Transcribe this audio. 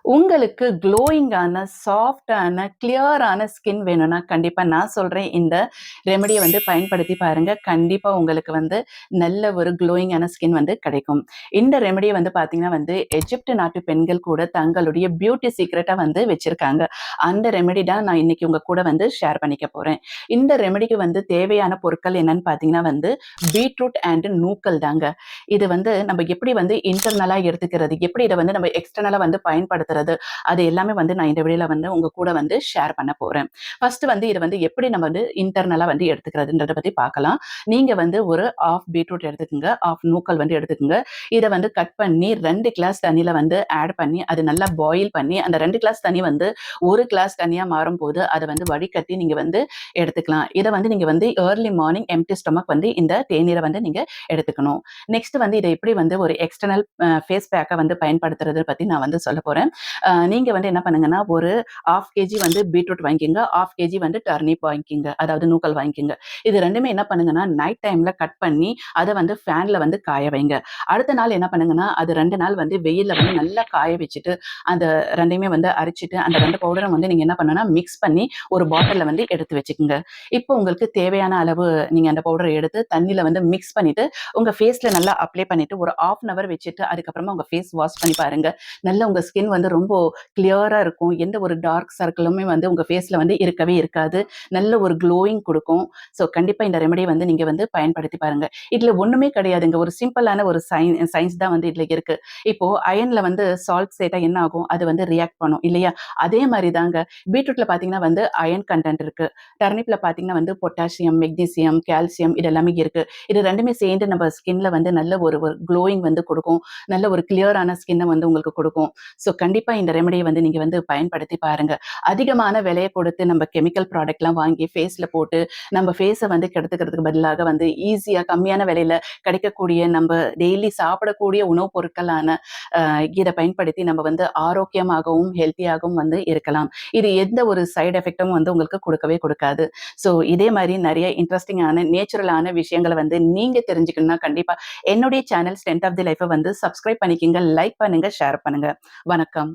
உங்களுக்கு க்ளோயிங்கான, சாஃப்ட்டான, கிளியரான ஸ்கின் வேணும்னா, கண்டிப்பா நான் சொல்றேன் இந்த ரெமெடிய வந்து பயன்படுத்தி பாருங்க. கண்டிப்பா உங்களுக்கு வந்து நல்ல ஒரு க்ளோயிங்கான ஸ்கின் வந்து கிடைக்கும். இந்த ரெமெடிய வந்து பார்த்தீங்கன்னா வந்து, எஜிப்ட் நாட்டு பெண்கள் கூட தங்களுடைய பியூட்டி சீக்ரெட்டா வந்து வச்சிருக்காங்க. அந்த ரெமெடி தான் நான் இன்னைக்கு உங்க கூட வந்து ஷேர் பண்ணிக்க போறேன். இந்த ரெமெடிக்கு வந்து தேவையான பொருட்கள் என்னன்னு பார்த்தீங்கன்னா வந்து, பீட்ரூட் அண்ட் நூக்கல் தாங்க. இது வந்து நம்ம எப்படி வந்து இன்டர்னலா எடுத்துக்கிறது, எப்படி இத வந்து நம்ம எக்ஸ்டர்னலா வந்து பயன்படுத்துறது, அது எல்லாமே வந்து நான் இந்த வீடியோல வந்து உங்க கூட வந்து ஷேர் பண்ண போறேன். ஃபர்ஸ்ட் வந்து இத வந்து எப்படி நம்ம வந்து இன்டர்னலா வந்து எடுத்துக்கிறதுன்றத பத்தி பார்க்கலாம். நீங்க வந்து ஒரு 1/2 பீட்ரூட் எடுத்துக்கங்க, 1/2 நூக்கல் வந்து எடுத்துக்கங்க. இத வந்து கட் பண்ணி 2 கிளாஸ் தண்ணீல வந்து ஆட் பண்ணி, அது நல்லா பாயில் பண்ணி, அந்த 2 கிளாஸ் தண்ணி வந்து 1 கிளாஸ் தண்ணியா மாறும்போது, அத வந்து வடிகட்டி நீங்க வந்து எடுத்துக்கலாம். இத வந்து நீங்க வந்து ஏர்லி மார்னிங் எம்ப்டி ஸ்டொமக் வந்து இந்த தேநீர வந்து நீங்க எடுத்துக்கணும். நெக்ஸ்ட் வந்து இத எப்படி வந்து ஒரு எக்ஸ்டர்னல் ஃபேஸ் பேக்க வந்து பயன்படுத்துறது பத்தி நான் வந்து சொல்லப் போறேன். நீங்க வந்து என்ன பண்ணுங்கன்னா, ஒரு 1/2 கேஜி வந்து பீட்ரூட் வாங்கிக்கங்க. 1/2 கேஜி வந்து டர்னிப் வாங்கிக்கங்க. அதாவது நூக்கல் வாங்கிக்கங்க. இது 2மே என்ன பண்ணுங்கன்னா, நைட் டைம்ல கட் பண்ணி, அத வந்து ஃபேன்ல வந்து காய வைங்க. அடுத்த நாள் என்ன பண்ணுங்கன்னா, அது 2 நாள் வந்து வெயில்ல வந்து நல்லா காய வச்சுட்டு, அந்த 2யுமே வந்து அரைச்சுட்டு, அந்த 2 பவுடரும் வந்து நீங்க என்ன பண்ணணும்னா, மிக்ஸ் பண்ணி ஒரு பாட்டில்ல வந்து எடுத்து வச்சுக்கங்க. இப்போ உங்களுக்கு தேவையான அளவு நீங்க அந்த பவுடர எடுத்து தண்ணீல வந்து மிக்ஸ் பண்ணிட்டு, உங்க ஃபேஸ்ல நல்லா அப்ளை பண்ணிட்டு ஒரு 1/2 அன் ஹவர் வச்சுட்டு அதுக்கப்புறமா உங்க ஃபேஸ் வாஷ் பண்ணி பாருங்க. நல்ல உங்க ஸ்கின் வந்து ரொம்ப கிளியரா இருக்கும். எந்த ஒரு டார்க் சர்க்கிளுமே வந்து உங்க ஃபேஸ்ல வந்து இருக்கவே இருக்காது. நல்ல ஒரு க்ளோயிங் குடுக்கும். ஸோ கண்டிப்பா இந்த ரெமெடிய வந்து நீங்க வந்து பயன்படுத்தி பாருங்க. இதுல ஒண்ணுமே கிடையாதுங்க. ஒரு சிம்பிளான ஒரு சயின்ஸ் தான் வந்து இதுல இருக்கு. இப்போ அயர்ன்ல வந்து சால்ட் சேர்த்தா என்ன ஆகும்? அது வந்து ரியாக்ட் பண்ணும் இல்லையா? அதே மாரி தாங்க பீட்ரூட்ல பார்த்தீங்கன்னா வந்து அயர்ன் கன்டென்ட் இருக்கு. டர்னிப்ல பார்த்தீங்கன்னா வந்து பொட்டாசியம், மெக்னீசியம், கால்சியம் இது எல்லாமே இருக்கு. இது 2மே சேர்ந்து நம்ம ஸ்கின்ல வந்து நல்ல ஒரு ஒரு க்ளோயிங் வந்து குடுக்கும். நல்ல ஒரு கிளியரான ஸ்கின்ன வந்து உங்களுக்கு குடுக்கும். ஸோ கண்டிப்பா இந்த ரெமெடிய வந்து நீங்க வந்து பயன்படுத்தி பாருங்க. அதிகமான விலைய கொடுத்து நம்ம கெமிக்கல் ப்ராடக்ட்லாம் வாங்கி ஃபேஸ்ல போட்டு, நம்ம ஃபேஸ வந்து கெடுத்துக்கிறதுக்கு பதிலாக வந்து ஈஸியா கம்மியான விலையில கிடைக்கக்கூடிய நம்ப டெய்லி சாப்பிடக்கூடிய உணவுப் பொருட்களான இத பயன்படுத்தி நம்ம வந்து ஆரோக்கியமாகவும், ஹெல்த்தியாகவும் வந்து இருக்கலாம். இது எந்த ஒரு சைட் எஃபெக்ட்டும் வந்து உங்களுக்கு குடுக்கவே குடுக்காது. ஸோ இதே மாரி நெறைய இன்ட்ரஸ்டிங்கான, நேச்சுரலான விஷயங்கள வந்து நீங்க தெரிஞ்சுக்கணும்னா கண்டிப்பா என்னுடைய சேனல் ஸ்ட்ரென்த் ஆஃப் தி லைஃப்ப வந்து சப்ஸ்கிரைப் பண்ணிக்கங்க, லைக் பண்ணுங்க, ஷேர் பண்ணுங்க. வணக்கம்.